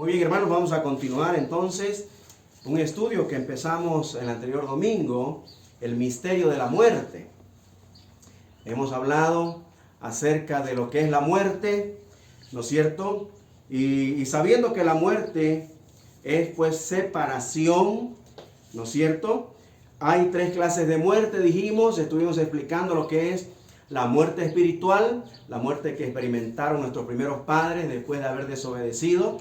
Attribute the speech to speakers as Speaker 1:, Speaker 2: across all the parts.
Speaker 1: Muy bien, hermanos, vamos a continuar entonces un estudio que empezamos el anterior domingo, el misterio de la muerte. Hemos hablado acerca de lo que es la muerte, ¿no es cierto? Y sabiendo que la muerte es pues separación, ¿no es cierto? Hay tres clases de muerte, dijimos, estuvimos explicando lo que es la muerte espiritual, la muerte que experimentaron nuestros primeros padres después de haber desobedecido.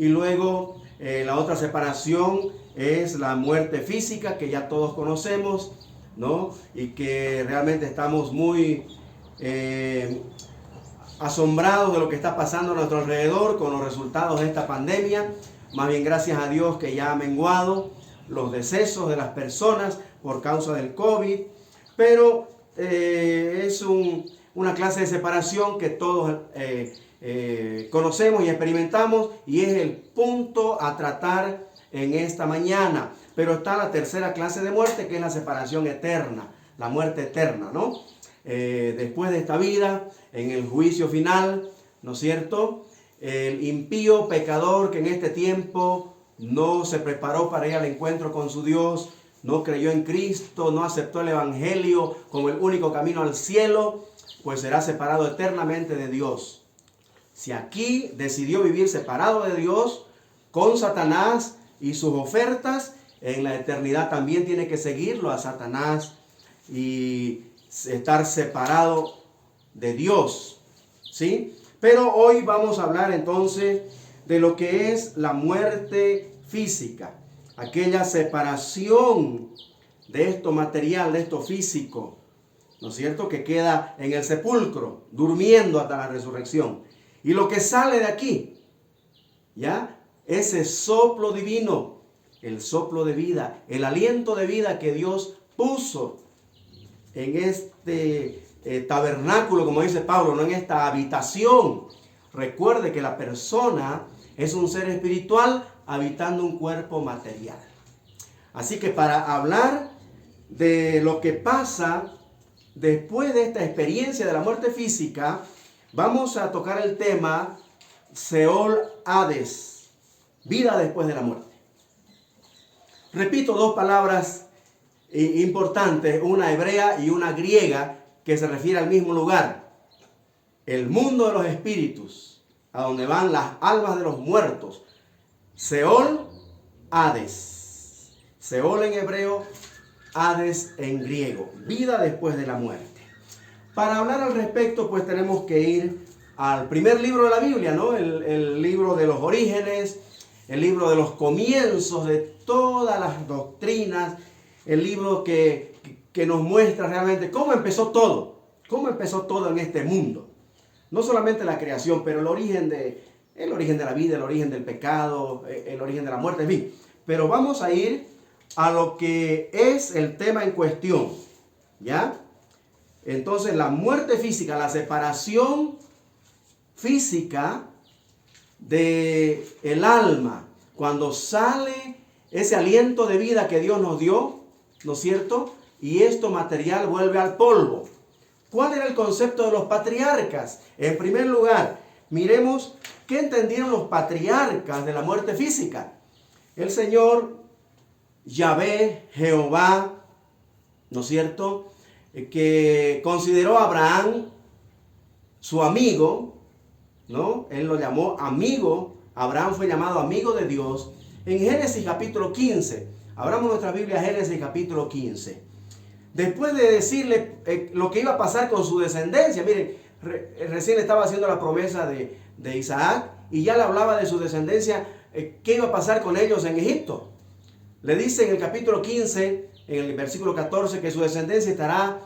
Speaker 1: Y luego la otra separación es la muerte física, que ya todos conocemos, ¿no? Y que realmente estamos muy asombrados de lo que está pasando a nuestro alrededor con los resultados de esta pandemia. Más bien gracias a Dios que ya ha menguado los decesos de las personas por causa del COVID. Pero es una clase de separación que todos conocemos y experimentamos, y es el punto a tratar en esta mañana. Pero está la tercera clase de muerte, que es la separación eterna, la muerte eterna, ¿no? Después de esta vida, en el juicio final, ¿no es cierto? El impío pecador que en este tiempo no se preparó para ir al encuentro con su Dios, no creyó en Cristo, no aceptó el Evangelio como el único camino al cielo, pues será separado eternamente de Dios. Si aquí decidió vivir separado de Dios, con Satanás y sus ofertas, en la eternidad también tiene que seguirlo a Satanás y estar separado de Dios, ¿sí? Pero hoy vamos a hablar entonces de lo que es la muerte física, aquella separación de esto material, de esto físico, ¿no es cierto?, que queda en el sepulcro, durmiendo hasta la resurrección. Y lo que sale de aquí, ¿ya? Ese soplo divino, el soplo de vida, el aliento de vida que Dios puso en este tabernáculo, como dice Pablo, no en esta habitación. Recuerde que la persona es un ser espiritual habitando un cuerpo material. Así que para hablar de lo que pasa después de esta experiencia de la muerte física, vamos a tocar el tema Seol Hades, vida después de la muerte. Repito dos palabras importantes, una hebrea y una griega, que se refiere al mismo lugar. El mundo de los espíritus, a donde van las almas de los muertos. Seol, Hades. Seol en hebreo, Hades en griego. Vida después de la muerte. Para hablar al respecto, pues tenemos que ir al primer libro de la Biblia, ¿no? El libro de los orígenes, el libro de los comienzos de todas las doctrinas, el libro que nos muestra realmente cómo empezó todo en este mundo. No solamente la creación, pero el origen de la vida, el origen del pecado, el origen de la muerte, en fin. Pero vamos a ir a lo que es el tema en cuestión, ¿ya? Entonces, la muerte física, la separación física del alma, cuando sale ese aliento de vida que Dios nos dio, ¿no es cierto?, y esto material vuelve al polvo. ¿Cuál era el concepto de los patriarcas? En primer lugar, miremos qué entendieron los patriarcas de la muerte física. El Señor Yahvé, Jehová, ¿no es cierto?, que consideró a Abraham su amigo, ¿no? Él lo llamó amigo. Abraham fue llamado amigo de Dios. En Génesis capítulo 15, abramos nuestra Biblia, Génesis capítulo 15. Después de decirle lo que iba a pasar con su descendencia, miren, recién estaba haciendo la promesa de Isaac y ya le hablaba de su descendencia, qué iba a pasar con ellos en Egipto. Le dice en el capítulo 15, en el versículo 14, que su descendencia estará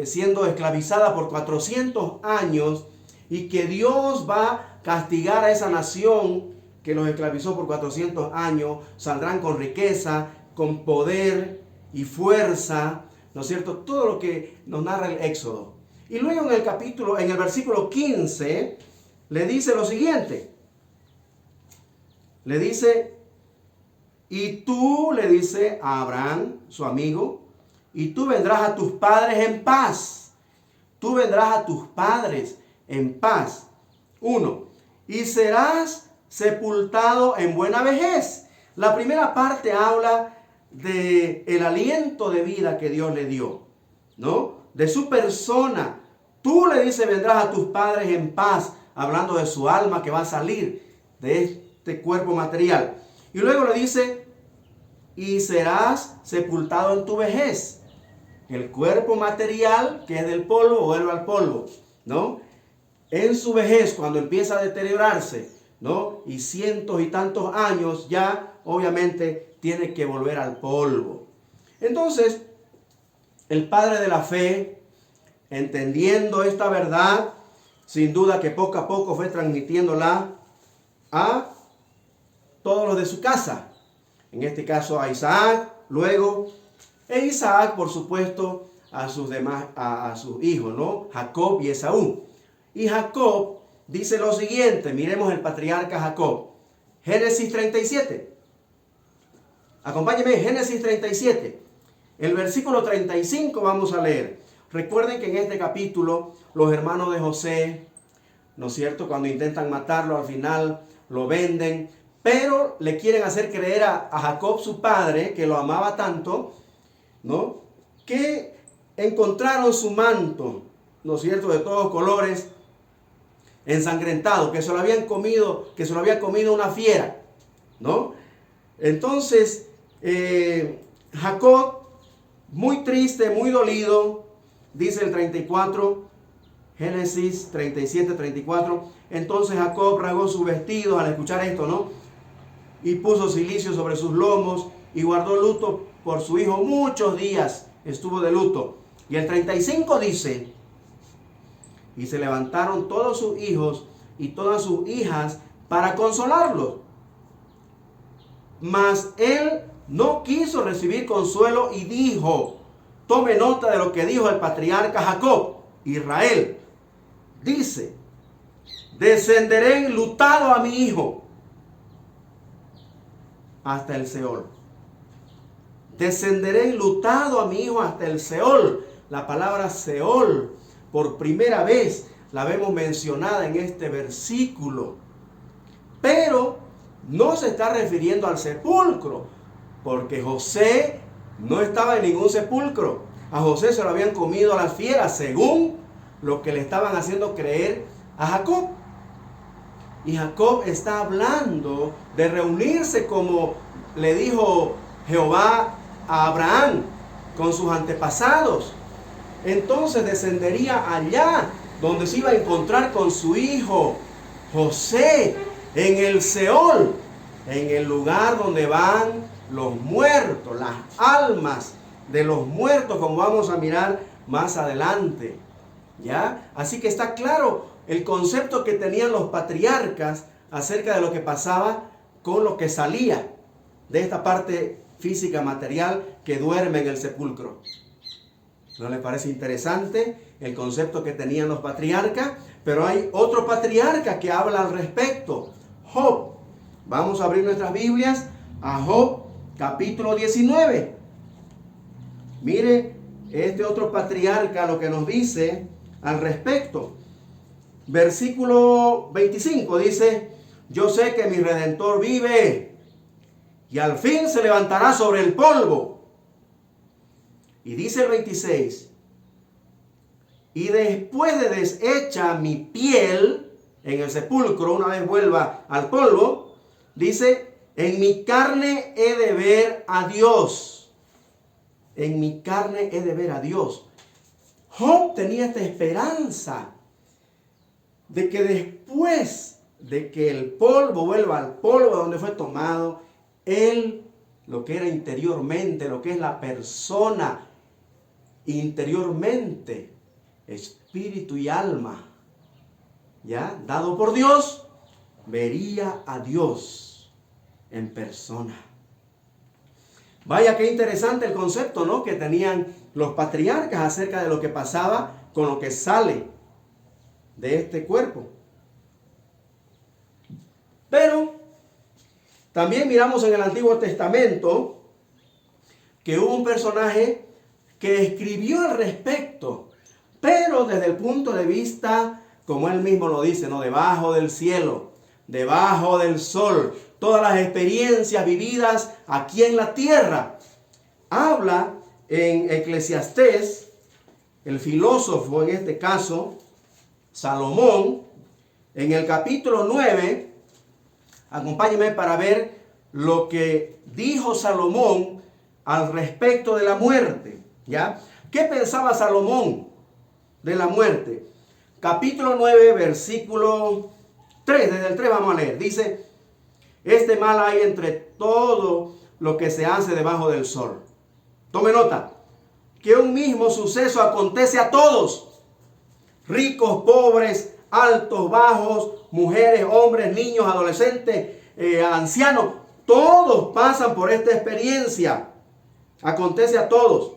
Speaker 1: siendo esclavizada por 400 años y que Dios va a castigar a esa nación que los esclavizó por 400 años, saldrán con riqueza, con poder y fuerza, ¿no es cierto? Todo lo que nos narra el Éxodo. Y luego en el versículo 15, le dice lo siguiente. Le dice, y tú, le dice a Abraham, su amigo, y tú vendrás a tus padres en paz. Tú vendrás a tus padres en paz. 1. Y serás sepultado en buena vejez. La primera parte habla de el aliento de vida que Dios le dio, ¿no? De su persona. Tú le dices, vendrás a tus padres en paz, hablando de su alma que va a salir de este cuerpo material. Y luego le dice, y serás sepultado en tu vejez. El cuerpo material, que es del polvo, vuelve al polvo, ¿no? En su vejez, cuando empieza a deteriorarse, ¿no? Y cientos y tantos años, ya obviamente tiene que volver al polvo. Entonces, el padre de la fe, entendiendo esta verdad, sin duda que poco a poco fue transmitiéndola a todos los de su casa. En este caso a Isaac, luego, e Isaac, por supuesto, a sus demás, a sus hijos, ¿no? Jacob y Esaú. Y Jacob dice lo siguiente, miremos el patriarca Jacob. Génesis 37. Acompáñenme, Génesis 37. El versículo 35 vamos a leer. Recuerden que en este capítulo los hermanos de José, ¿no es cierto? Cuando intentan matarlo, al final lo venden, pero le quieren hacer creer a Jacob, su padre, que lo amaba tanto, ¿no? Que encontraron su manto, ¿no es cierto?, de todos colores, ensangrentado, que se lo habían comido, que se lo había comido una fiera, ¿no? Entonces, Jacob, muy triste, muy dolido, dice el 34, Génesis 37, 34, entonces Jacob rasgó sus vestidos al escuchar esto, ¿no? Y puso cilicio sobre sus lomos y guardó luto por su hijo muchos días, estuvo de luto. Y el 35 dice, y se levantaron todos sus hijos y todas sus hijas para consolarlo. Mas él no quiso recibir consuelo y dijo, tome nota de lo que dijo el patriarca Jacob, Israel. Dice, descenderé enlutado a mi hijo hasta el Seol. Descenderé enlutado a mi hijo hasta el Seol. La palabra Seol, por primera vez, la vemos mencionada en este versículo. Pero no se está refiriendo al sepulcro, porque José no estaba en ningún sepulcro. A José se lo habían comido las fieras, según lo que le estaban haciendo creer a Jacob. Y Jacob está hablando de reunirse como le dijo Jehová a Abraham con sus antepasados. Entonces descendería allá donde se iba a encontrar con su hijo José, en el Seol, en el lugar donde van los muertos, las almas de los muertos, como vamos a mirar más adelante. ¿Ya? Así que está claro el concepto que tenían los patriarcas acerca de lo que pasaba con lo que salía de esta parte física material que duerme en el sepulcro. ¿No les parece interesante el concepto que tenían los patriarcas? Pero hay otro patriarca que habla al respecto, Job. Vamos a abrir nuestras Biblias a Job, capítulo 19. Mire, este otro patriarca lo que nos dice al respecto. Versículo 25 dice, yo sé que mi Redentor vive y al fin se levantará sobre el polvo. Y dice el 26, y después de deshecha mi piel en el sepulcro, una vez vuelva al polvo, dice, en mi carne he de ver a Dios. En mi carne he de ver a Dios. Job tenía esta esperanza de que después de que el polvo vuelva al polvo donde fue tomado, él, lo que era interiormente, lo que es la persona interiormente, espíritu y alma, ya dado por Dios, vería a Dios en persona. Vaya qué interesante el concepto, ¿no?, que tenían los patriarcas acerca de lo que pasaba con lo que sale de este cuerpo. Pero también miramos en el Antiguo Testamento que hubo un personaje que escribió al respecto, pero desde el punto de vista, como él mismo lo dice, no debajo del cielo, debajo del sol, todas las experiencias vividas aquí en la tierra. Habla en Eclesiastés, el filósofo en este caso, Salomón, en el capítulo 9, acompáñenme para ver lo que dijo Salomón al respecto de la muerte, ¿ya? ¿Qué pensaba Salomón de la muerte? Capítulo 9, versículo 3, desde el 3 vamos a leer. Dice, este mal hay entre todo lo que se hace debajo del sol. Tome nota, que un mismo suceso acontece a todos, ricos, pobres, altos, bajos, mujeres, hombres, niños, adolescentes, ancianos, todos pasan por esta experiencia. Acontece a todos,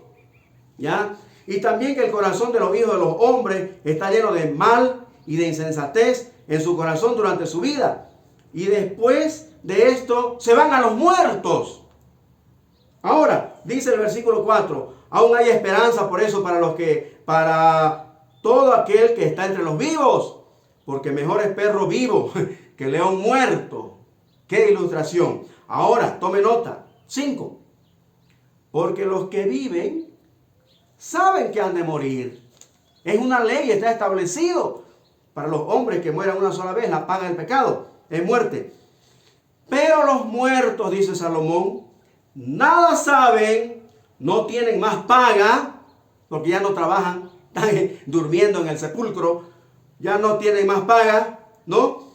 Speaker 1: ¿ya? Y también que el corazón de los hijos de los hombres está lleno de mal y de insensatez en su corazón durante su vida. Y después de esto se van a los muertos. Ahora, dice el versículo 4, aún hay esperanza por eso para todo aquel que está entre los vivos, porque mejor es perro vivo que león muerto. ¡Qué ilustración! Ahora, tome nota. 5. Porque los que viven saben que han de morir. Es una ley, está establecido. Para los hombres que mueran una sola vez, la paga del pecado es muerte. Pero los muertos, dice Salomón, nada saben, no tienen más paga, porque ya no trabajan, están durmiendo en el sepulcro, ya no tienen más paga, ¿no?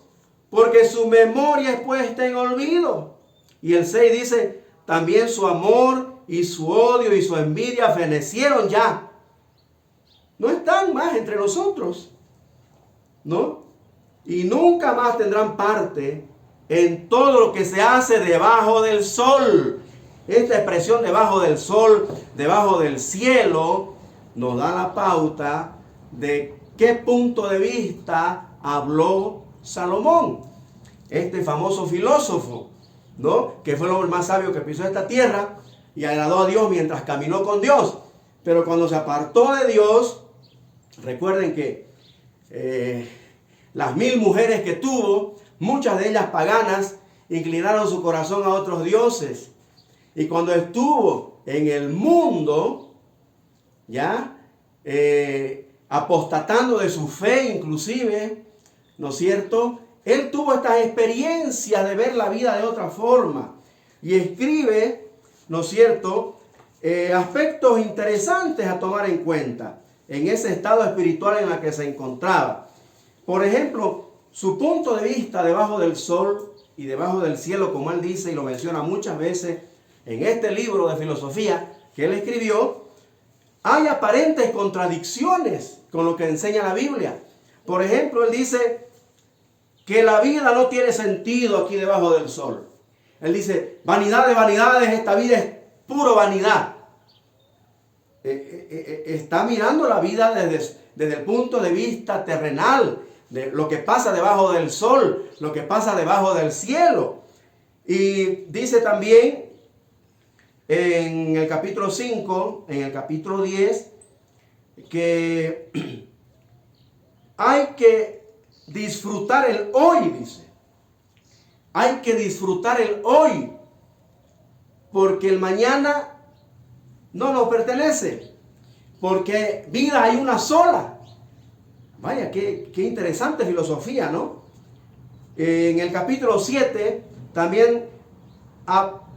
Speaker 1: Porque su memoria es puesta en olvido. Y el 6 dice, también su amor y su odio y su envidia fenecieron ya. No están más entre nosotros, ¿no? Y nunca más tendrán parte en todo lo que se hace debajo del sol. Esta expresión debajo del sol, debajo del cielo, nos da la pauta de qué punto de vista habló Salomón, este famoso filósofo, ¿no? Que fue el hombre más sabio que pisó esta tierra y agradó a Dios mientras caminó con Dios. Pero cuando se apartó de Dios, recuerden que las 1000 mujeres que tuvo, muchas de ellas paganas, inclinaron su corazón a otros dioses. Y cuando estuvo en el mundo, ya, apostatando de su fe inclusive, ¿no es cierto? Él tuvo estas experiencias de ver la vida de otra forma. Y escribe, ¿no es cierto?, aspectos interesantes a tomar en cuenta en ese estado espiritual en el que se encontraba. Por ejemplo, su punto de vista debajo del sol y debajo del cielo, como él dice y lo menciona muchas veces en este libro de filosofía que él escribió, hay aparentes contradicciones con lo que enseña la Biblia. Por ejemplo, él dice que la vida no tiene sentido aquí debajo del sol. Él dice, vanidad de vanidades, esta vida es puro vanidad. Está mirando la vida desde el punto de vista terrenal, de lo que pasa debajo del sol, lo que pasa debajo del cielo. Y dice también en el capítulo 5, en el capítulo 10, que hay que disfrutar el hoy, dice. Hay que disfrutar el hoy, porque el mañana no nos pertenece, porque vida hay una sola. Vaya, qué interesante filosofía, ¿no? En el capítulo 7 también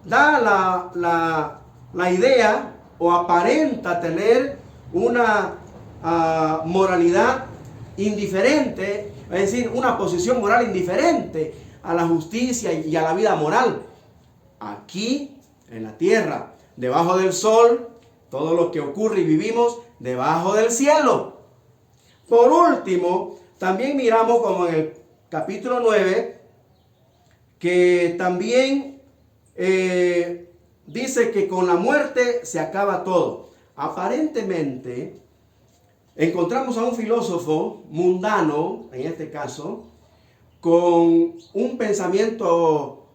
Speaker 1: da la idea o aparenta tener una moralidad indiferente, es decir, una posición moral indiferente a la justicia y a la vida moral. Aquí, en la tierra, debajo del sol, todo lo que ocurre y vivimos debajo del cielo. Por último, también miramos como en el capítulo 9, que también dice que con la muerte se acaba todo. Aparentemente, encontramos a un filósofo mundano, en este caso, con un pensamiento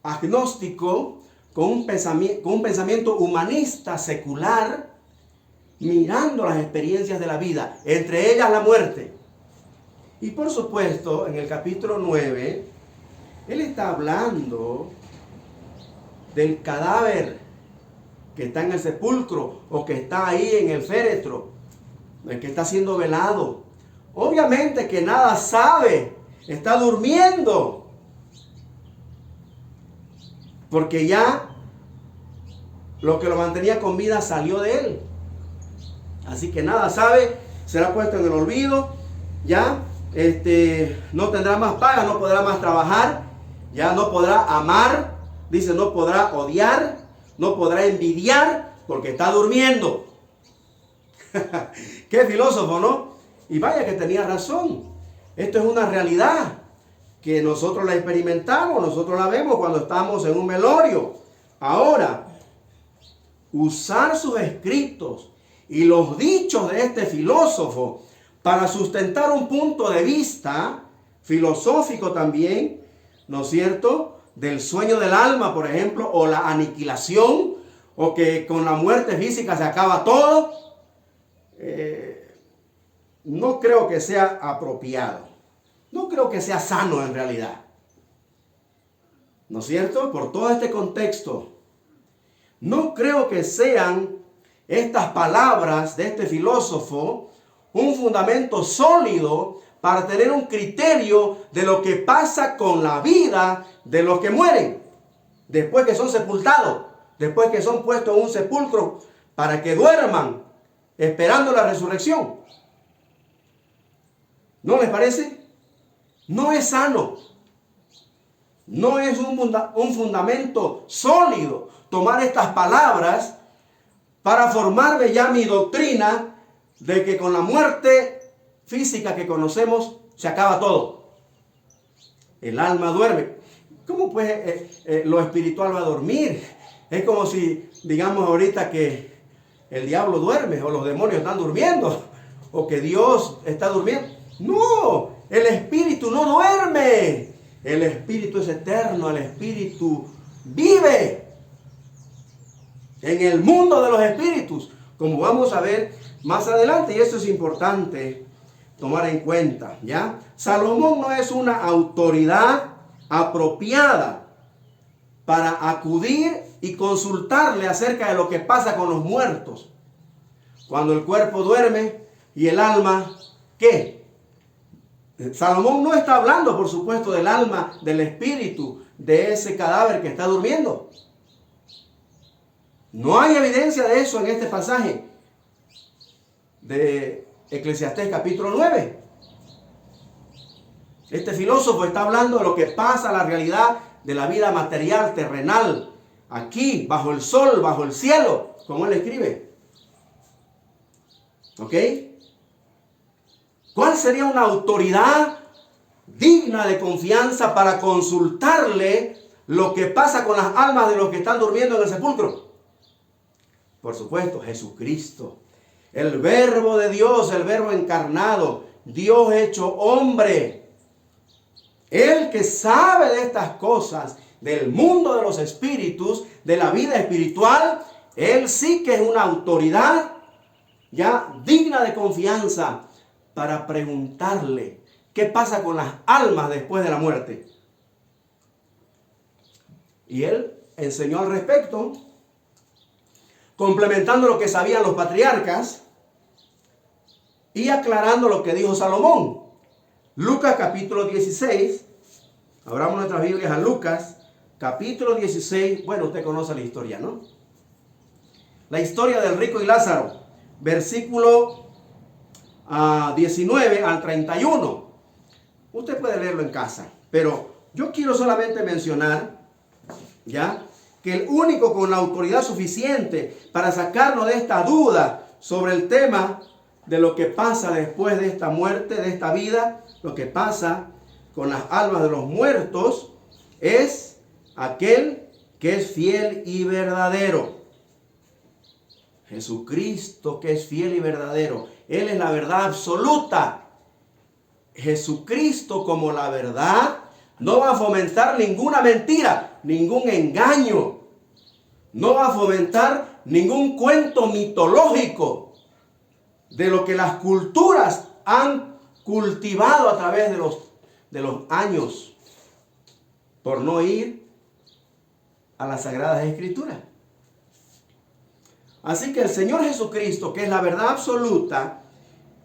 Speaker 1: agnóstico, con un pensamiento humanista, secular, mirando las experiencias de la vida, entre ellas la muerte. Y por supuesto, en el capítulo 9, él está hablando del cadáver que está en el sepulcro o que está ahí en el féretro, el que está siendo velado. Obviamente que nada sabe, está durmiendo, porque ya lo que lo mantenía con vida salió de él. Así que nada sabe, será puesto en el olvido, ya no tendrá más paga, no podrá más trabajar, ya no podrá amar, dice, no podrá odiar, no podrá envidiar, porque está durmiendo. Qué filósofo, ¿no? Y vaya que tenía razón. Esto es una realidad que nosotros la experimentamos, nosotros la vemos cuando estamos en un velorio. Ahora, usar sus escritos y los dichos de este filósofo para sustentar un punto de vista filosófico también, ¿no es cierto?, del sueño del alma, por ejemplo, o la aniquilación, o que con la muerte física se acaba todo, no creo que sea apropiado. No creo que sea sano en realidad. ¿No es cierto? Por todo este contexto. No creo que sean estas palabras de este filósofo un fundamento sólido para tener un criterio de lo que pasa con la vida de los que mueren, después que son sepultados, después que son puestos en un sepulcro para que duerman esperando la resurrección. ¿No les parece? No es sano. No es un fundamento sólido tomar estas palabras para formarme ya mi doctrina de que con la muerte física que conocemos se acaba todo. El alma duerme. ¿Cómo pues lo espiritual va a dormir? Es como si digamos ahorita que el diablo duerme o los demonios están durmiendo o que Dios está durmiendo. No, el espíritu no duerme. El espíritu es eterno, el espíritu vive en el mundo de los espíritus, como vamos a ver más adelante, y eso es importante tomar en cuenta, ¿ya? Salomón no es una autoridad apropiada para acudir y consultarle acerca de lo que pasa con los muertos. Cuando el cuerpo duerme y el alma, ¿qué? Salomón no está hablando, por supuesto, del alma, del espíritu, de ese cadáver que está durmiendo. No hay evidencia de eso en este pasaje de Eclesiastés capítulo 9. Este filósofo está hablando de lo que pasa, la realidad de la vida material, terrenal, aquí, bajo el sol, bajo el cielo, como él escribe. ¿Ok? ¿Cuál sería una autoridad digna de confianza para consultarle lo que pasa con las almas de los que están durmiendo en el sepulcro? Por supuesto, Jesucristo, el verbo de Dios, el verbo encarnado, Dios hecho hombre. Él que sabe de estas cosas, del mundo de los espíritus, de la vida espiritual, él sí que es una autoridad ya digna de confianza para preguntarle qué pasa con las almas después de la muerte. Y él enseñó al respecto, complementando lo que sabían los patriarcas y aclarando lo que dijo Salomón. Lucas capítulo 16, abramos nuestras Biblias a Lucas capítulo 16, bueno, usted conoce la historia, ¿no? La historia del rico y Lázaro, versículo 19 al 31. Usted puede leerlo en casa, pero yo quiero solamente mencionar, ¿ya?, que el único con la autoridad suficiente para sacarnos de esta duda sobre el tema de lo que pasa después de esta muerte, de esta vida, lo que pasa con las almas de los muertos, es aquel que es fiel y verdadero. Jesucristo, que es fiel y verdadero. Él es la verdad absoluta. Jesucristo, como la verdad, no va a fomentar ninguna mentira, ningún engaño. No va a fomentar ningún cuento mitológico de lo que las culturas han cultivado a través de los años por no ir a las Sagradas Escrituras. Así que el Señor Jesucristo, que es la verdad absoluta,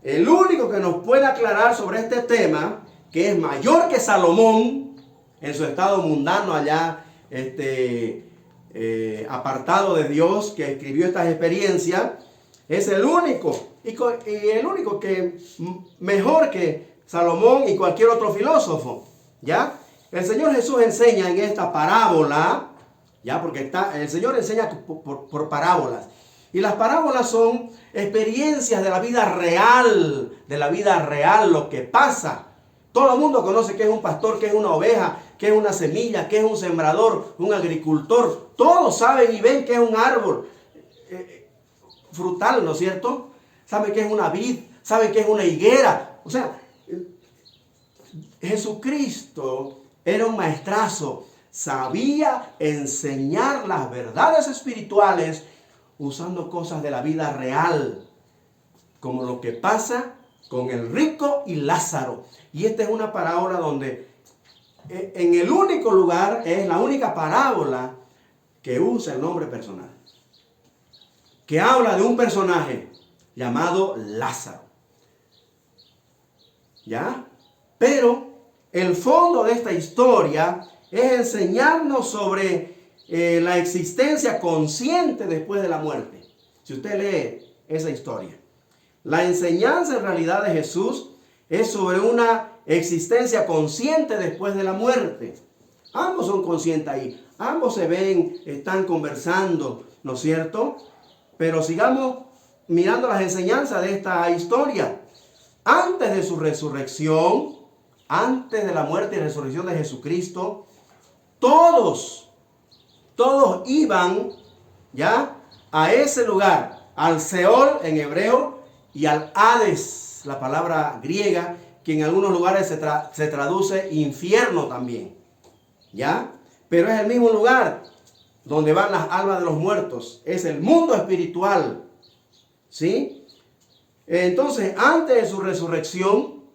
Speaker 1: el único que nos puede aclarar sobre este tema, que es mayor que Salomón en su estado mundano allá, apartado de Dios, que escribió estas experiencias, es el único, y el único que mejor que Salomón y cualquier otro filósofo, ¿ya? El Señor Jesús enseña en esta parábola, ¿ya? Porque el Señor enseña por parábolas. Y las parábolas son experiencias de la vida real, lo que pasa. Todo el mundo conoce qué es un pastor, qué es una oveja, qué es una semilla, qué es un sembrador, un agricultor. Todos saben y ven qué es un árbol frutal, ¿no es cierto? Saben qué es una vid, saben qué es una higuera. O sea, Jesucristo era un maestrazo, sabía enseñar las verdades espirituales usando cosas de la vida real, como lo que pasa con el rico y Lázaro. Y esta es una parábola donde en el único lugar, es la única parábola que usa el nombre personal, que habla de un personaje llamado Lázaro. ¿Ya? Pero el fondo de esta historia es enseñarnos sobre la existencia consciente después de la muerte. Si usted lee esa historia, la enseñanza en realidad de Jesús es sobre una existencia consciente después de la muerte. Ambos son conscientes ahí, ambos se ven, están conversando, ¿no es cierto? Pero sigamos mirando las enseñanzas de esta historia. Antes de su resurrección, antes de la muerte y resurrección de Jesucristo, todos iban ya a ese lugar, al Seol en hebreo y al Hades, la palabra griega, que en algunos lugares se traduce infierno también, ¿ya? Pero es el mismo lugar donde van las almas de los muertos, es el mundo espiritual, ¿sí? Entonces, antes de su resurrección,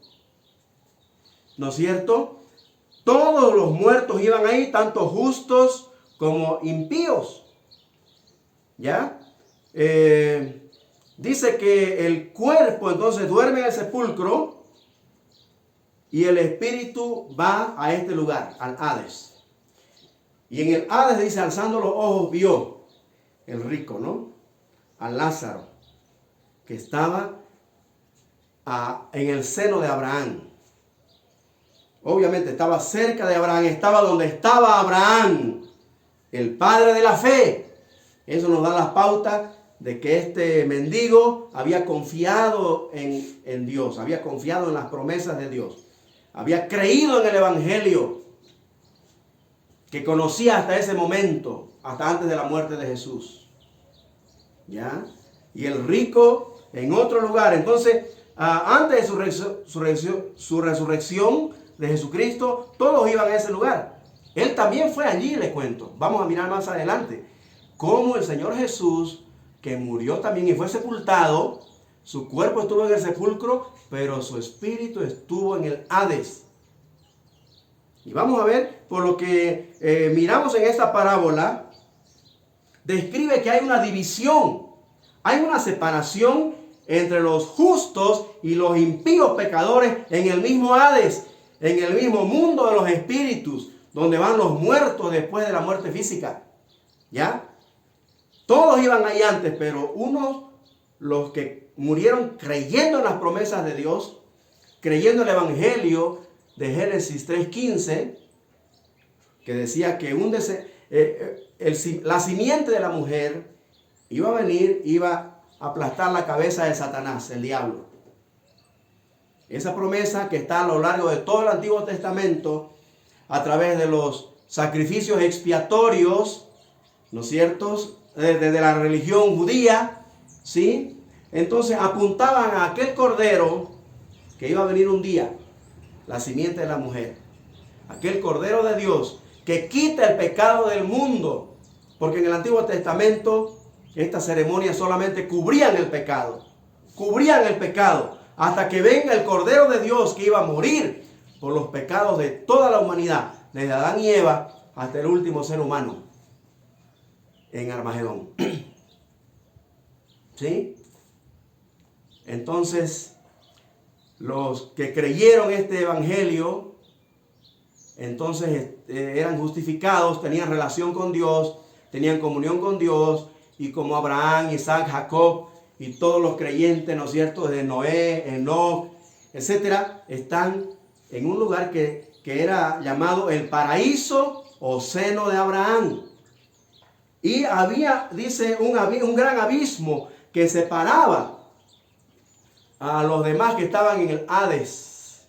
Speaker 1: ¿no es cierto? Todos los muertos iban ahí, tanto justos como impíos, ¿ya? Dice que el cuerpo entonces duerme en el sepulcro y el espíritu va a este lugar, al Hades. Y en el Hades dice, alzando los ojos, vio el rico, ¿no? A Lázaro, que estaba en el seno de Abraham. Obviamente estaba cerca de Abraham, estaba donde estaba Abraham, el padre de la fe. Eso nos da la pauta de que este mendigo había confiado en Dios, había confiado en las promesas de Dios, había creído en el evangelio que conocía hasta ese momento, hasta antes de la muerte de Jesús. ¿Ya? Y el rico en otro lugar. Entonces, antes de su resurrección de Jesucristo, todos iban a ese lugar. Él también fue allí, le cuento. Vamos a mirar más adelante cómo el Señor Jesús, que murió también y fue sepultado, su cuerpo estuvo en el sepulcro, pero su espíritu estuvo en el Hades. Y vamos a ver, por lo que miramos en esta parábola, describe que hay una división, hay una separación entre los justos y los impíos pecadores en el mismo Hades, en el mismo mundo de los espíritus, donde van los muertos después de la muerte física. ¿Ya? Todos iban ahí antes, pero unos, los que murieron creyendo en las promesas de Dios, creyendo en el evangelio de Génesis 3:15, que decía que la simiente de la mujer iba a venir, iba a aplastar la cabeza de Satanás, el diablo. Esa promesa que está a lo largo de todo el Antiguo Testamento, a través de los sacrificios expiatorios, ¿no es cierto?, desde la religión judía, ¿sí? Entonces apuntaban a aquel cordero que iba a venir un día, la simiente de la mujer, aquel cordero de Dios que quita el pecado del mundo, porque en el Antiguo Testamento estas ceremonias solamente cubrían el pecado, hasta que venga el Cordero de Dios que iba a morir por los pecados de toda la humanidad, desde Adán y Eva hasta el último ser humano en Armagedón. ¿Sí? Entonces, los que creyeron este evangelio, entonces eran justificados, tenían relación con Dios, tenían comunión con Dios, y como Abraham, Isaac, Jacob y todos los creyentes, ¿no es cierto?, de Noé, Enoc, etcétera, están en un lugar que era llamado el paraíso o seno de Abraham. Y había, dice, un gran abismo que separaba a los demás que estaban en el Hades.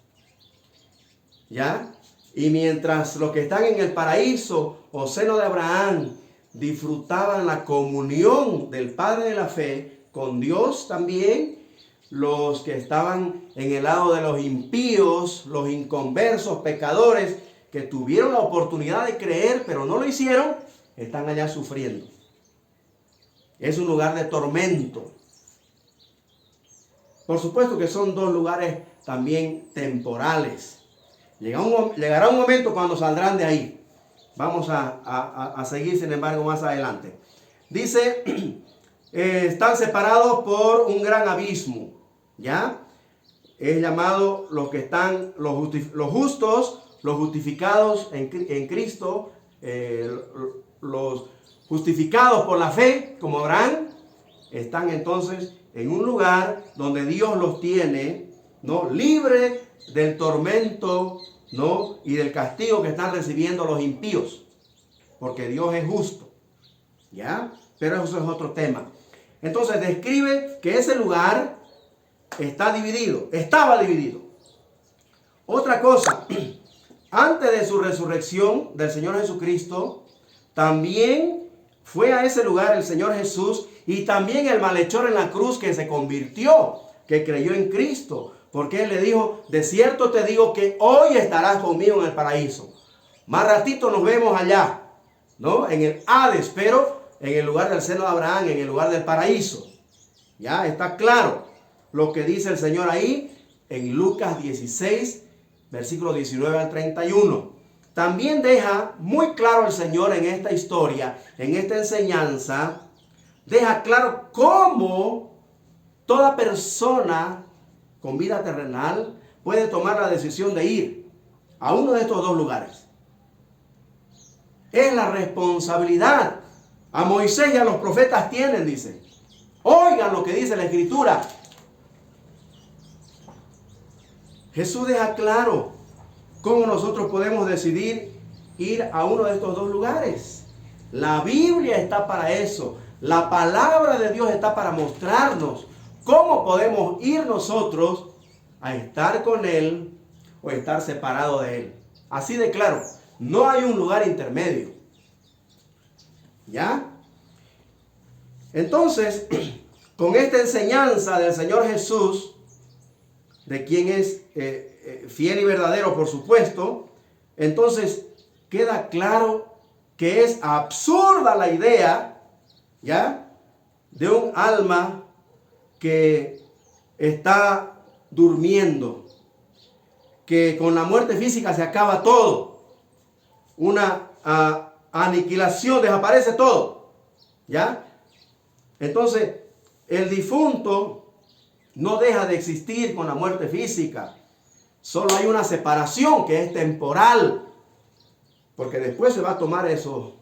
Speaker 1: ¿Ya? Y mientras los que están en el paraíso o seno de Abraham disfrutaban la comunión del Padre de la fe con Dios, también los que estaban en el lado de los impíos, los inconversos, pecadores, que tuvieron la oportunidad de creer pero no lo hicieron, están allá sufriendo. Es un lugar de tormento. Por supuesto que son dos lugares también temporales. Llegará un momento cuando saldrán de ahí. Vamos a seguir, sin embargo, más adelante. Dice, están separados por un gran abismo. ¿Ya? Es llamado los que están, los justos, los justificados en Cristo, los justificados por la fe, como Abraham, están entonces en un lugar donde Dios los tiene, ¿no?, libre del tormento, ¿no?, y del castigo que están recibiendo los impíos, porque Dios es justo, ¿ya? Pero eso es otro tema. Entonces describe que ese lugar está dividido, estaba dividido. Otra cosa, antes de su resurrección del Señor Jesucristo, también fue a ese lugar el Señor Jesús y también el malhechor en la cruz que se convirtió, que creyó en Cristo, porque Él le dijo, de cierto te digo que hoy estarás conmigo en el paraíso. Más ratito nos vemos allá, ¿no?, en el Hades, pero en el lugar del seno de Abraham, en el lugar del paraíso. Ya está claro lo que dice el Señor ahí en Lucas 16, versículo 19 al 31. También deja muy claro el Señor en esta historia, en esta enseñanza, deja claro cómo toda persona con vida terrenal puede tomar la decisión de ir a uno de estos dos lugares. Es la responsabilidad. A Moisés y a los profetas tienen, dice. Oigan lo que dice la Escritura. Jesús deja claro cómo nosotros podemos decidir ir a uno de estos dos lugares. La Biblia está para eso. La palabra de Dios está para mostrarnos cómo podemos ir nosotros a estar con Él o estar separados de Él. Así de claro, no hay un lugar intermedio. ¿Ya? Entonces, con esta enseñanza del Señor Jesús, de quien es fiel y verdadero, por supuesto, entonces queda claro que es absurda la idea, ¿ya?, de un alma que está durmiendo, que con la muerte física se acaba todo, una aniquilación, desaparece todo, ¿ya? Entonces, el difunto no deja de existir con la muerte física. Solo hay una separación que es temporal, porque después se va a tomar esos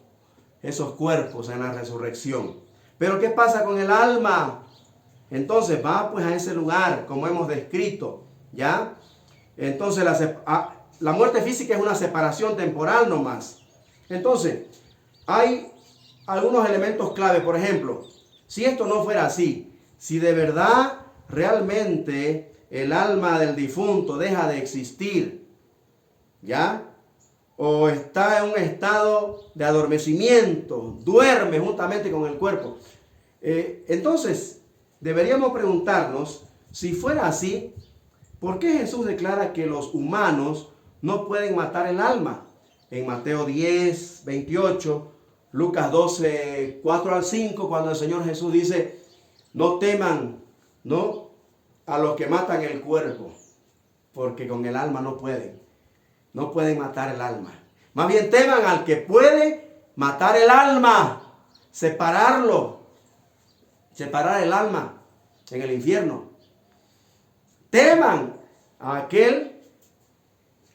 Speaker 1: cuerpos en la resurrección. Pero ¿qué pasa con el alma? Entonces va pues a ese lugar, como hemos descrito, ¿ya? Entonces la muerte física es una separación temporal nomás. Entonces, hay algunos elementos clave. Por ejemplo, si esto no fuera así, si de verdad realmente el alma del difunto deja de existir, ¿ya?, o está en un estado de adormecimiento, duerme juntamente con el cuerpo, entonces deberíamos preguntarnos, si fuera así, ¿por qué Jesús declara que los humanos no pueden matar el alma? En Mateo 10, 28, Lucas 12, 4 al 5, cuando el Señor Jesús dice, no teman, ¿no?, a los que matan el cuerpo, porque con el alma no pueden. No pueden matar el alma. Más bien teman al que puede matar el alma, separar el alma en el infierno. Teman a aquel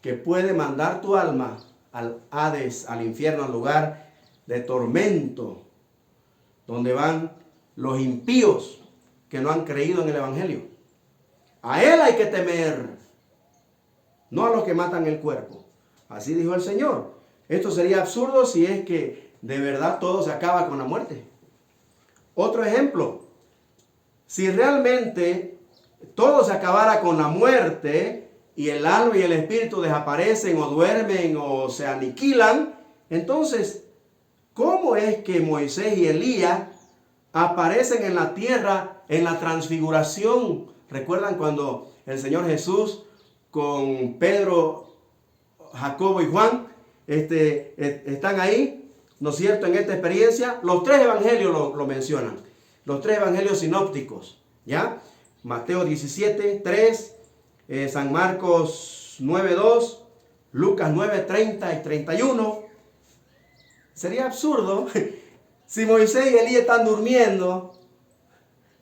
Speaker 1: que puede mandar tu alma al Hades, al infierno, al lugar de tormento, donde van los impíos que no han creído en el Evangelio. A él hay que temer, no a los que matan el cuerpo. Así dijo el Señor. Esto sería absurdo si es que de verdad todo se acaba con la muerte. Otro ejemplo, si realmente todo se acabara con la muerte y el alma y el espíritu desaparecen o duermen o se aniquilan, entonces, ¿cómo es que Moisés y Elías aparecen en la tierra en la transfiguración? ¿Recuerdan cuando el Señor Jesús con Pedro, Jacobo y Juan están ahí, ¿no es cierto?, en esta experiencia? Los tres evangelios lo mencionan, los tres evangelios sinópticos, ¿ya? Mateo 17, 3, San Marcos 9, 2, Lucas 9, 30 y 31. Sería absurdo si Moisés y Elías están durmiendo.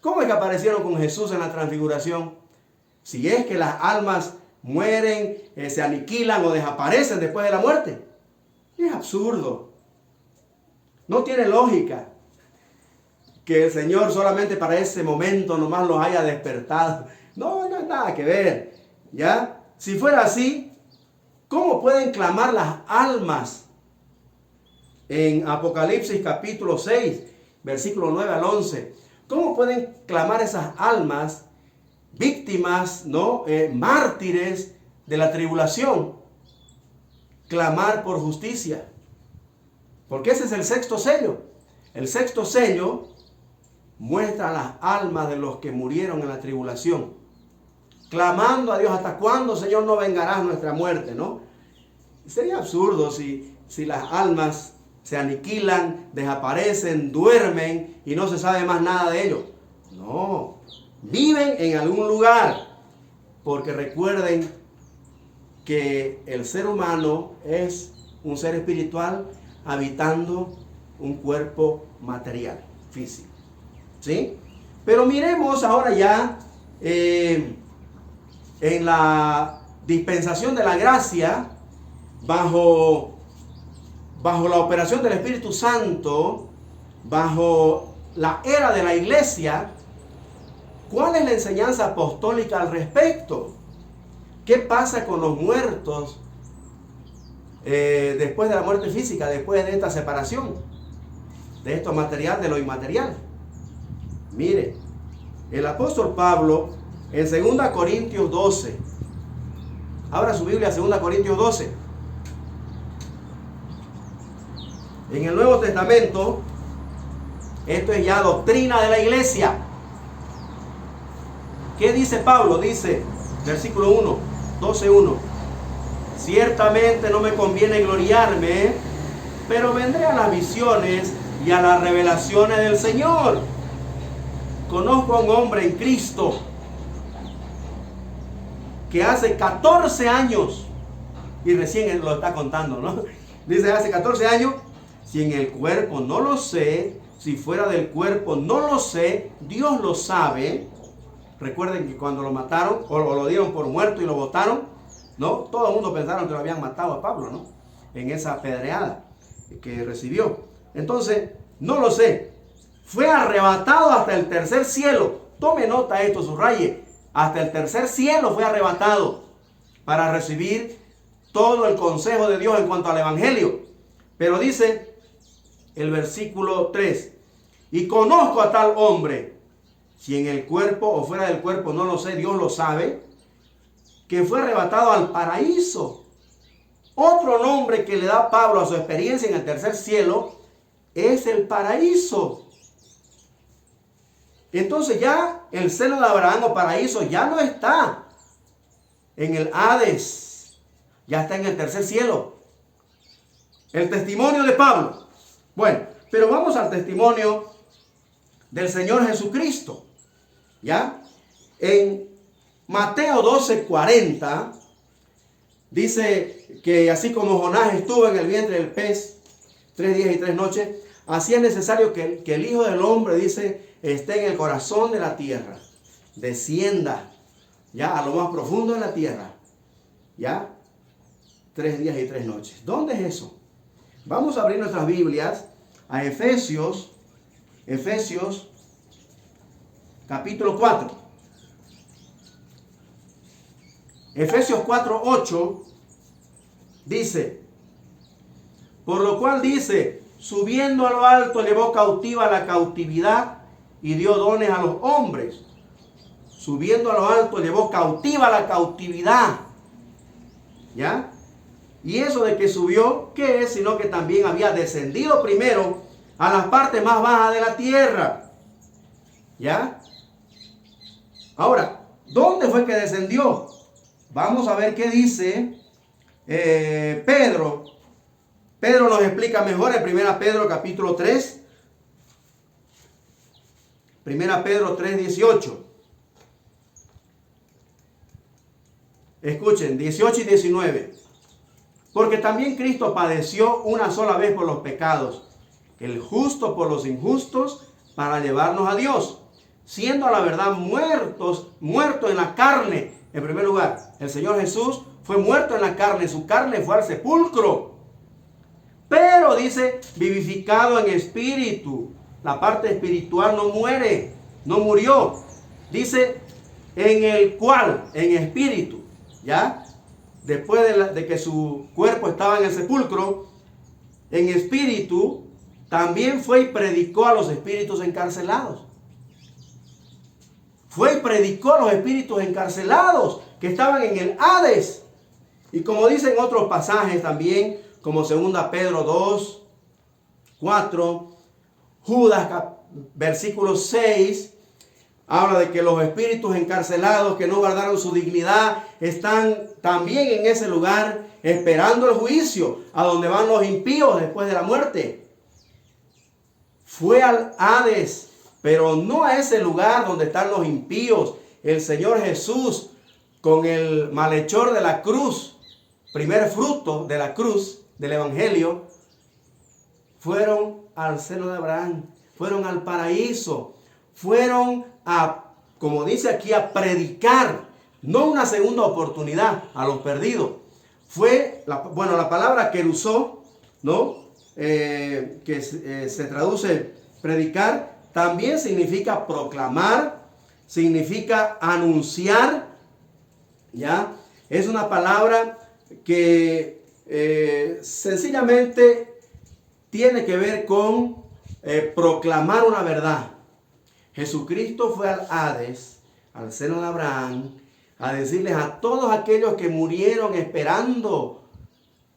Speaker 1: ¿Cómo es que aparecieron con Jesús en la transfiguración? Si es que las almas mueren, se aniquilan o desaparecen después de la muerte. Es absurdo. No tiene lógica que el Señor solamente para ese momento nomás los haya despertado. No hay nada que ver, ¿ya? Si fuera así, ¿cómo pueden clamar las almas? En Apocalipsis capítulo 6, versículo 9 al 11. ¿Cómo pueden clamar esas almas, víctimas, ¿no? Mártires de la tribulación? Clamar por justicia. Porque ese es el sexto sello. El sexto sello muestra las almas de los que murieron en la tribulación, clamando a Dios: ¿hasta cuándo, Señor, no vengarás nuestra muerte? ¿No? Sería absurdo si las almas se aniquilan, desaparecen, duermen y no se sabe más nada de ellos. No, viven en algún lugar, porque recuerden que el ser humano es un ser espiritual habitando un cuerpo material, físico. ¿Sí? Pero miremos ahora ya en la dispensación de la gracia, bajo la operación del Espíritu Santo, bajo la era de la iglesia, ¿cuál es la enseñanza apostólica al respecto? ¿Qué pasa con los muertos después de la muerte física, después de esta separación de esto material de lo inmaterial? Mire, el apóstol Pablo en 2 Corintios 12, abra su Biblia, 2 Corintios 12. En el Nuevo Testamento, esto es ya doctrina de la iglesia. ¿Qué dice Pablo? Dice, versículo 1, 12:1. Ciertamente no me conviene gloriarme, pero vendré a las visiones y a las revelaciones del Señor. Conozco a un hombre en Cristo que hace 14 años, y recién lo está contando, ¿no? Dice, hace 14 años, si en el cuerpo no lo sé, si fuera del cuerpo no lo sé, Dios lo sabe. Recuerden que cuando lo mataron, o lo dieron por muerto y lo botaron, ¿no? Todo el mundo pensaron que lo habían matado a Pablo, ¿no? En esa apedreada que recibió. Entonces, no lo sé. Fue arrebatado hasta el tercer cielo. Tome nota esto, subraye. Hasta el tercer cielo fue arrebatado para recibir todo el consejo de Dios en cuanto al evangelio. Pero dice el versículo 3: y conozco a tal hombre, si en el cuerpo o fuera del cuerpo no lo sé, Dios lo sabe, que fue arrebatado al paraíso. Otro nombre que le da Pablo a su experiencia en el tercer cielo es el paraíso. Entonces ya el seno de Abraham o paraíso ya no está en el Hades, ya está en el tercer cielo. El testimonio de Pablo. Bueno, pero vamos al testimonio del Señor Jesucristo. ¿Ya? En Mateo 12:40 dice que así como Jonás estuvo en el vientre del pez 3 días y 3 noches, así es necesario que el Hijo del Hombre, dice, esté en el corazón de la tierra, descienda ya a lo más profundo de la tierra, ya 3 días y 3 noches. ¿Dónde es eso? Vamos a abrir nuestras Biblias a Efesios capítulo 4. Efesios 4:8 dice, por lo cual dice, subiendo a lo alto llevó cautiva la cautividad y dio dones a los hombres. Subiendo a lo alto llevó cautiva la cautividad. ¿Ya? Y eso de que subió, ¿qué es? Sino que también había descendido primero a las partes más bajas de la tierra. ¿Ya? Ahora, ¿dónde fue que descendió? Vamos a ver qué dice Pedro. Pedro nos explica mejor en 1 Pedro capítulo 3. 1 Pedro 3:18. Escuchen, 18 y 19. Porque también Cristo padeció una sola vez por los pecados, el justo por los injustos, para llevarnos a Dios, siendo a la verdad muerto en la carne. En primer lugar, el Señor Jesús fue muerto en la carne, su carne fue al sepulcro. Pero dice, vivificado en espíritu. La parte espiritual no muere, no murió. Dice, en el cual, en espíritu, ¿ya? Después de que su cuerpo estaba en el sepulcro, en espíritu, también fue y predicó a los espíritus encarcelados. Fue y predicó a los espíritus encarcelados que estaban en el Hades. Y como dicen otros pasajes también, como 2 Pedro 2:4, Judas versículo 6, habla de que los espíritus encarcelados que no guardaron su dignidad están también en ese lugar esperando el juicio, a donde van los impíos después de la muerte. Fue al Hades, pero no a ese lugar donde están los impíos. El Señor Jesús, con el malhechor de la cruz, primer fruto de la cruz del Evangelio, fueron al seno de Abraham, fueron al paraíso, fueron a, como dice aquí, a predicar, no una segunda oportunidad a los perdidos. Fue, la palabra que él usó, ¿no? Se traduce predicar, también significa proclamar, significa anunciar, ¿ya? Es una palabra que sencillamente tiene que ver con proclamar una verdad. Jesucristo fue al Hades, al seno de Abraham, a decirles a todos aquellos que murieron esperando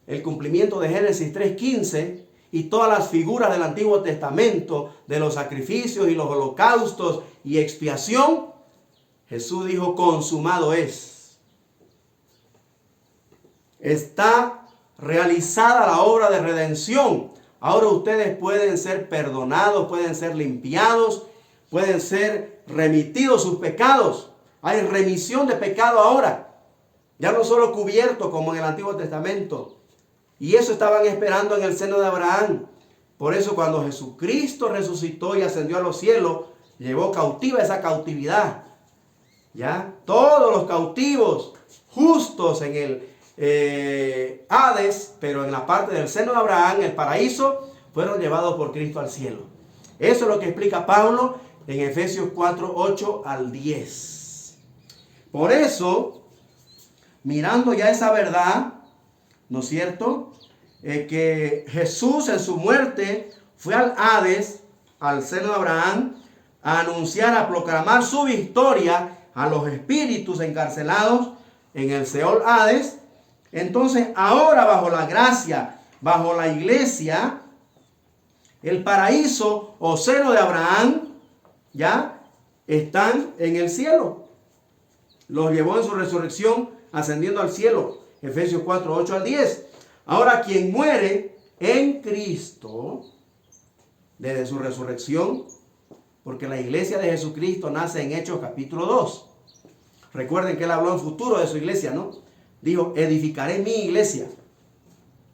Speaker 1: el cumplimiento de Génesis 3:15 y todas las figuras del Antiguo Testamento, de los sacrificios y los holocaustos y expiación. Jesús dijo, consumado es. Está realizada la obra de redención. Ahora ustedes pueden ser perdonados, pueden ser limpiados, pueden ser remitidos sus pecados. Hay remisión de pecado ahora. Ya no solo cubierto como en el Antiguo Testamento. Y eso estaban esperando en el seno de Abraham. Por eso cuando Jesucristo resucitó y ascendió a los cielos, llevó cautiva esa cautividad. ¿Ya? Todos los cautivos justos en el Hades, pero en la parte del seno de Abraham, el paraíso, fueron llevados por Cristo al cielo. Eso es lo que explica Pablo en Efesios 4:8 al 10. Por eso, mirando ya esa verdad, ¿no es cierto? Que Jesús en su muerte fue al Hades, al seno de Abraham, a anunciar, a proclamar su victoria a los espíritus encarcelados en el Seol Hades. Entonces ahora bajo la gracia, bajo la iglesia, el paraíso o seno de Abraham ya están en el cielo. Los llevó en su resurrección ascendiendo al cielo. Efesios 4:8 al 10. Ahora quien muere en Cristo desde su resurrección, porque la iglesia de Jesucristo nace en Hechos capítulo 2. Recuerden que él habló en futuro de su iglesia, ¿no? Dijo, edificaré mi iglesia.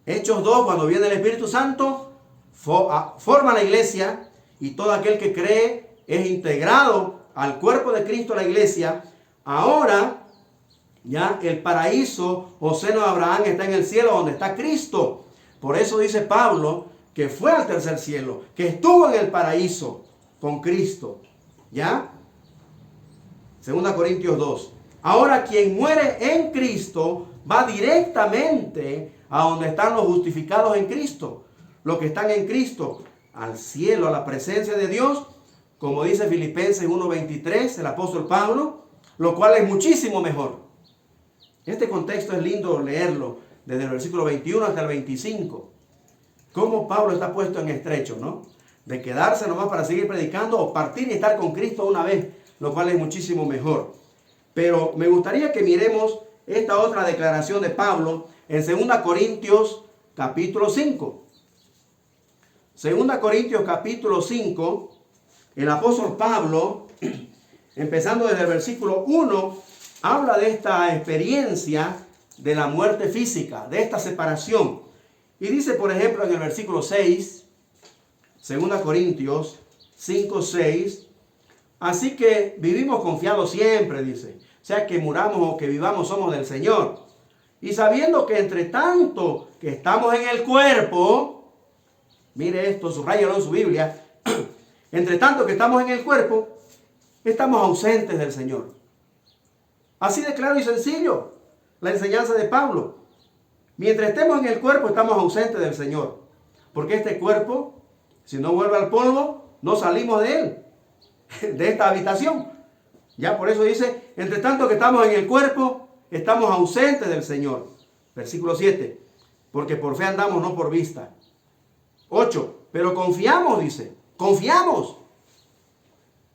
Speaker 1: Hechos 2, cuando viene el Espíritu Santo, forma la iglesia y todo aquel que cree es integrado al cuerpo de Cristo, la iglesia. Ahora, ya el paraíso o seno de Abraham está en el cielo donde está Cristo. Por eso dice Pablo que fue al tercer cielo, que estuvo en el paraíso con Cristo. ¿Ya? 2 Corintios 2. Ahora quien muere en Cristo va directamente a donde están los justificados en Cristo. Los que están en Cristo, al cielo, a la presencia de Dios, como dice Filipenses 1:23, el apóstol Pablo, lo cual es muchísimo mejor. Este contexto es lindo leerlo, desde el versículo 21 hasta el 25. Cómo Pablo está puesto en estrecho, ¿no? De quedarse nomás para seguir predicando o partir y estar con Cristo una vez, lo cual es muchísimo mejor. Pero me gustaría que miremos esta otra declaración de Pablo en 2 Corintios capítulo 5. 2 Corintios capítulo 5, el apóstol Pablo, empezando desde el versículo 1, habla de esta experiencia de la muerte física, de esta separación. Y dice, por ejemplo, en el versículo 6, 2 Corintios 5, 6, así que vivimos confiados siempre, dice. Sea que muramos o que vivamos, somos del Señor. Y sabiendo que entre tanto que estamos en el cuerpo, mire esto, subrayalo en su Biblia, entre tanto que estamos en el cuerpo, estamos ausentes del Señor. Así de claro y sencillo, la enseñanza de Pablo. Mientras estemos en el cuerpo, estamos ausentes del Señor. Porque este cuerpo, si no vuelve al polvo, no salimos de él, de esta habitación. Ya por eso dice, entre tanto que estamos en el cuerpo, estamos ausentes del Señor. Versículo 7, porque por fe andamos, no por vista. 8, pero confiamos, dice, confiamos.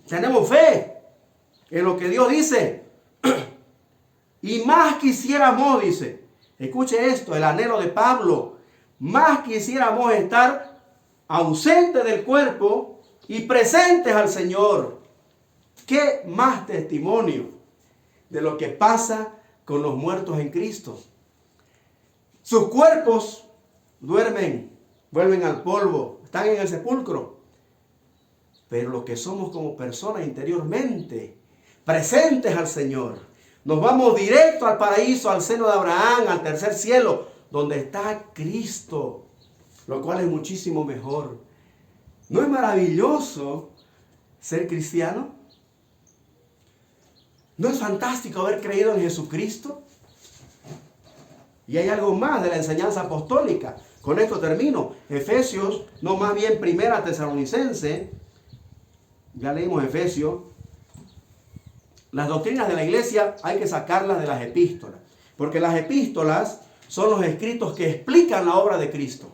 Speaker 1: Tenemos fe en lo que Dios dice. Y más quisiéramos, dice, escuche esto, el anhelo de Pablo, más quisiéramos estar ausentes del cuerpo y presentes al Señor. ¿Qué más testimonio de lo que pasa con los muertos en Cristo? Sus cuerpos duermen, vuelven al polvo, están en el sepulcro. Pero lo que somos como personas interiormente, presentes al Señor, nos vamos directo al paraíso, al seno de Abraham, al tercer cielo, donde está Cristo, lo cual es muchísimo mejor. ¿No es maravilloso ser cristiano? ¿No es fantástico haber creído en Jesucristo? Y hay algo más de la enseñanza apostólica. Con esto termino. Efesios, no más bien Primera Tesalonicense. Ya leímos Efesios. Las doctrinas de la iglesia hay que sacarlas de las epístolas. Porque las epístolas son los escritos que explican la obra de Cristo.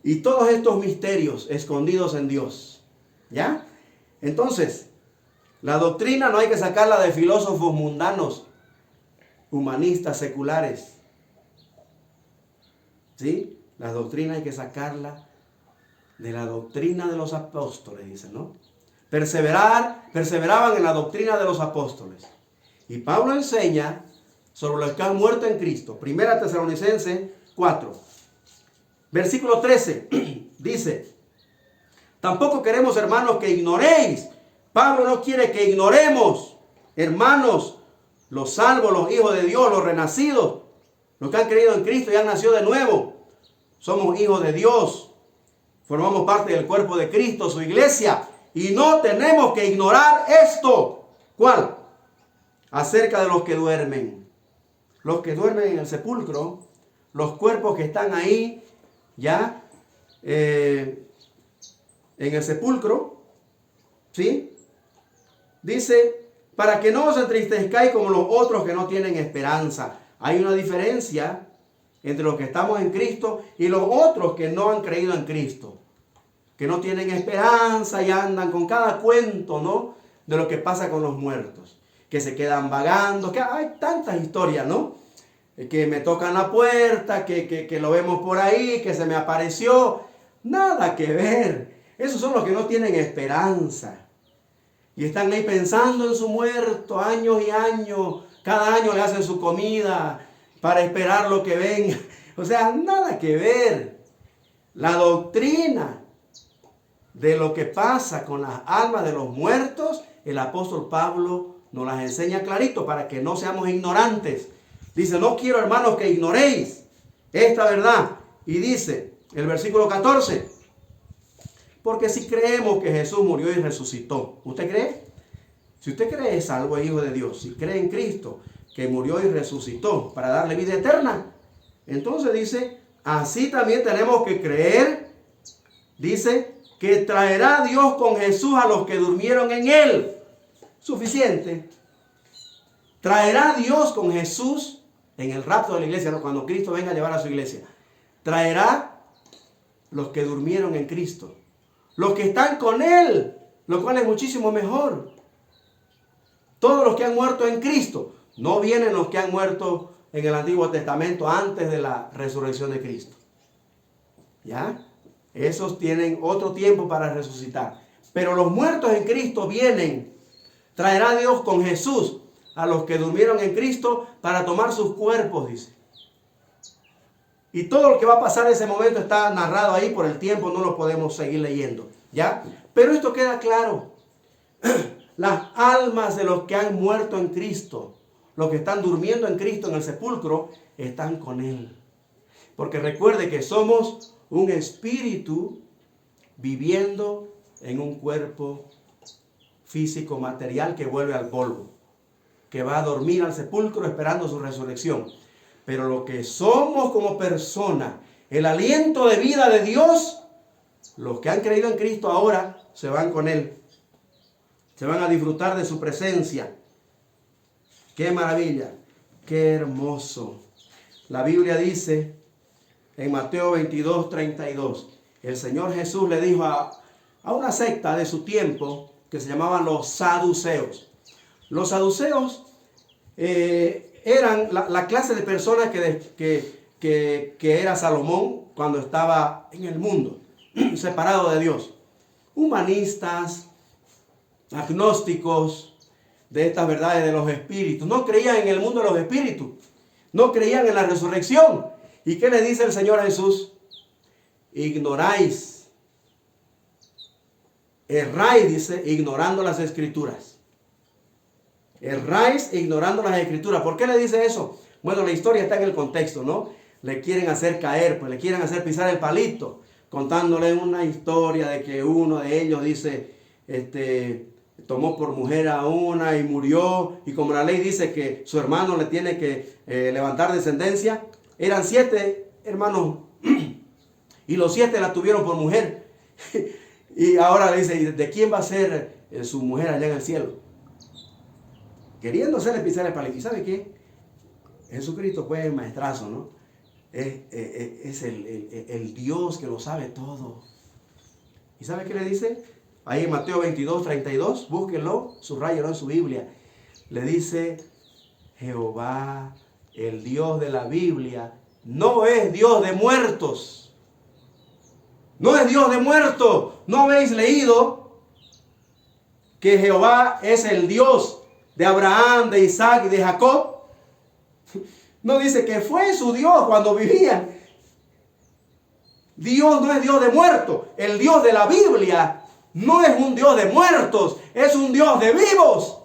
Speaker 1: Y todos estos misterios escondidos en Dios. ¿Ya? Entonces, la doctrina no hay que sacarla de filósofos mundanos, humanistas, seculares. ¿Sí? La doctrina hay que sacarla de la doctrina de los apóstoles, dice, ¿no? Perseveraban en la doctrina de los apóstoles. Y Pablo enseña sobre los que han muerto en Cristo. Primera Tesalonicenses 4. Versículo 13 dice, tampoco queremos, hermanos, que ignoréis. Pablo no quiere que ignoremos, hermanos, los salvos, los hijos de Dios, los renacidos, los que han creído en Cristo y han nacido de nuevo. Somos hijos de Dios, formamos parte del cuerpo de Cristo, su iglesia, y no tenemos que ignorar esto. ¿Cuál? Acerca de los que duermen. Los que duermen en el sepulcro, los cuerpos que están ahí, ya, en el sepulcro, ¿sí? Dice, para que no os entristezcáis como los otros que no tienen esperanza. Hay una diferencia entre los que estamos en Cristo y los otros que no han creído en Cristo. Que no tienen esperanza y andan con cada cuento, ¿no? De lo que pasa con los muertos. Que se quedan vagando, que hay tantas historias, ¿no? Que me tocan la puerta, que lo vemos por ahí, que se me apareció. Nada que ver. Esos son los que no tienen esperanza. Y están ahí pensando en su muerto años y años. Cada año le hacen su comida para esperar lo que venga. O sea, nada que ver. La doctrina de lo que pasa con las almas de los muertos, el apóstol Pablo nos las enseña clarito para que no seamos ignorantes. Dice, no quiero, hermanos, que ignoréis esta verdad. Y dice, el versículo 14, porque si creemos que Jesús murió y resucitó, ¿usted cree? Si usted cree, es salvo, es hijo de Dios. Si cree en Cristo, que murió y resucitó para darle vida eterna, entonces dice, así también tenemos que creer, dice, que traerá Dios con Jesús a los que durmieron en Él. Suficiente. Traerá Dios con Jesús en el rapto de la iglesia, ¿no? Cuando Cristo venga a llevar a su iglesia. Traerá los que durmieron en Cristo. Los que están con Él, lo cual es muchísimo mejor. Todos los que han muerto en Cristo. No vienen los que han muerto en el Antiguo Testamento antes de la resurrección de Cristo. ¿Ya? Esos tienen otro tiempo para resucitar. Pero los muertos en Cristo vienen. Traerá Dios con Jesús a los que durmieron en Cristo para tomar sus cuerpos, dice. Y todo lo que va a pasar en ese momento está narrado ahí por el tiempo, no lo podemos seguir leyendo. ¿Ya? Pero esto queda claro. Las almas de los que han muerto en Cristo, los que están durmiendo en Cristo en el sepulcro, están con Él. Porque recuerde que somos un espíritu viviendo en un cuerpo físico, material, que vuelve al polvo, que va a dormir al sepulcro esperando su resurrección. Pero lo que somos como persona, el aliento de vida de Dios, los que han creído en Cristo ahora se van con Él. Se van a disfrutar de su presencia. ¡Qué maravilla! ¡Qué hermoso! La Biblia dice en Mateo 22, 32, el Señor Jesús le dijo a una secta de su tiempo que se llamaban los saduceos. Los saduceos eran la clase de personas que era Salomón cuando estaba en el mundo, separado de Dios. Humanistas, agnósticos de estas verdades de los espíritus. No creían en el mundo de los espíritus. No creían en la resurrección. ¿Y qué le dice el Señor Jesús? Ignoráis. Erráis, dice, ignorando las escrituras. Erráis ignorando las escrituras. ¿Por qué le dice eso? Bueno, la historia está en el contexto, ¿no? Le quieren hacer caer, pues le quieren hacer pisar el palito, contándole una historia de que uno de ellos dice, tomó por mujer a una y murió, y como la ley dice que su hermano le tiene que levantar descendencia, eran 7 hermanos y los 7 la tuvieron por mujer. Y ahora le dice, ¿de quién va a ser su mujer allá en el cielo? Queriendo hacerle pisar el palito. ¿Y sabe qué? Jesucristo fue el maestrazo, ¿no? Es el Dios que lo sabe todo. ¿Y sabe qué le dice? Ahí en Mateo 22, 32, búsquenlo, subrayenlo en su Biblia. Le dice, Jehová, el Dios de la Biblia, no es Dios de muertos. No es Dios de muertos. ¿No habéis leído que Jehová es el Dios de Abraham, de Isaac y de Jacob? No dice que fue su Dios cuando vivían. Dios no es Dios de muertos. El Dios de la Biblia no es un Dios de muertos, es un Dios de vivos.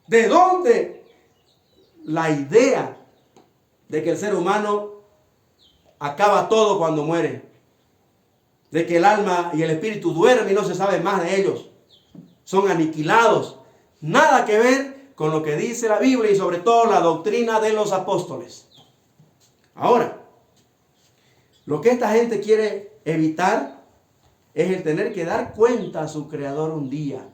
Speaker 1: ¿De dónde la idea de que el ser humano acaba todo cuando muere? De que el alma y el espíritu duermen y no se sabe más de ellos. Son aniquilados. Nada que ver con lo que dice la Biblia y sobre todo la doctrina de los apóstoles. Ahora, lo que esta gente quiere evitar es el tener que dar cuenta a su Creador un día.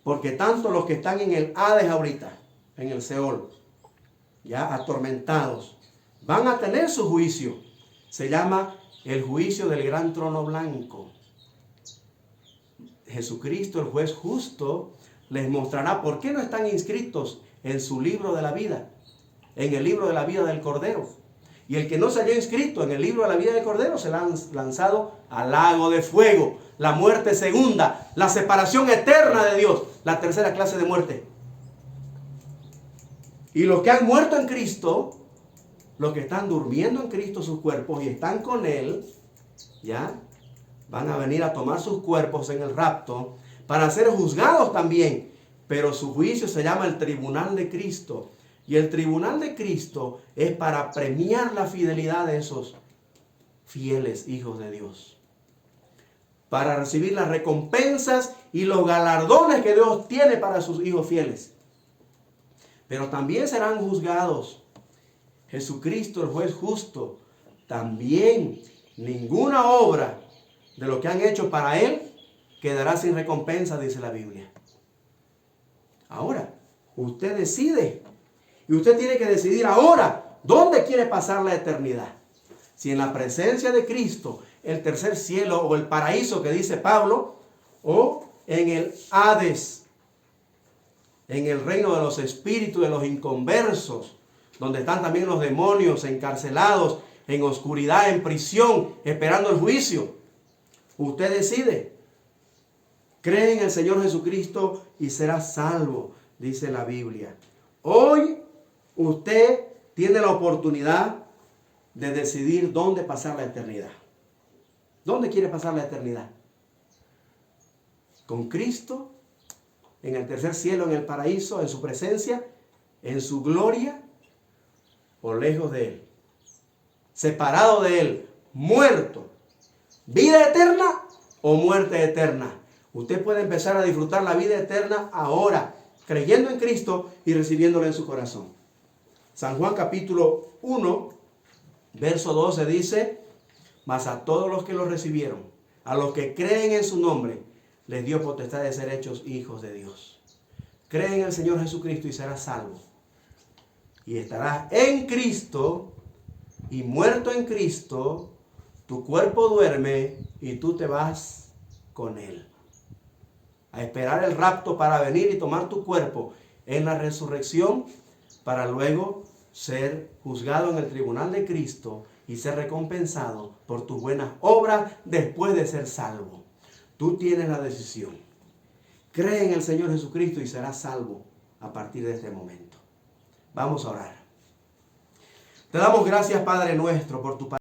Speaker 1: Porque tanto los que están en el Hades ahorita, en el Seol, ya atormentados, van a tener su juicio. Se llama el juicio del gran trono blanco. Jesucristo, el juez justo, les mostrará por qué no están inscritos en su libro de la vida, en el libro de la vida del Cordero. Y el que no se haya inscrito en el libro de la vida del Cordero será lanzado al lago de fuego. la muerte segunda, la separación eterna de Dios, la tercera clase de muerte. Y los que han muerto en Cristo, los que están durmiendo en Cristo sus cuerpos y están con Él, ya van a venir a tomar sus cuerpos en el rapto para ser juzgados también. Pero su juicio se llama el tribunal de Cristo. Y el tribunal de Cristo es para premiar la fidelidad de esos fieles hijos de Dios. Para recibir las recompensas y los galardones que Dios tiene para sus hijos fieles. Pero también serán juzgados. Jesucristo, el juez justo, también ninguna obra de lo que han hecho para Él quedará sin recompensa, dice la Biblia. Ahora, usted decide. Y usted tiene que decidir ahora dónde quiere pasar la eternidad. Si en la presencia de Cristo, el tercer cielo o el paraíso que dice Pablo, o en el Hades, en el reino de los espíritus de los inconversos, donde están también los demonios encarcelados en oscuridad, en prisión, esperando el juicio. Usted decide. Cree en el Señor Jesucristo y será salvo, dice la Biblia. Hoy usted tiene la oportunidad de decidir dónde pasar la eternidad. ¿Dónde quiere pasar la eternidad? ¿Con Cristo? ¿En el tercer cielo, en el paraíso, en su presencia, en su gloria? ¿O lejos de Él? Separado de Él, muerto. ¿Vida eterna o muerte eterna? Usted puede empezar a disfrutar la vida eterna ahora, creyendo en Cristo y recibiéndolo en su corazón. San Juan capítulo 1, verso 12 dice: mas a todos los que lo recibieron, a los que creen en su nombre, les dio potestad de ser hechos hijos de Dios. Cree en el Señor Jesucristo y serás salvo. Y estarás en Cristo y muerto en Cristo, tu cuerpo duerme y tú te vas con Él. A esperar el rapto para venir y tomar tu cuerpo en la resurrección, para luego ser juzgado en el tribunal de Cristo y ser recompensado por tus buenas obras después de ser salvo. Tú tienes la decisión. Cree en el Señor Jesucristo y serás salvo a partir de este momento. Vamos a orar. Te damos gracias, Padre nuestro, por tu palabra.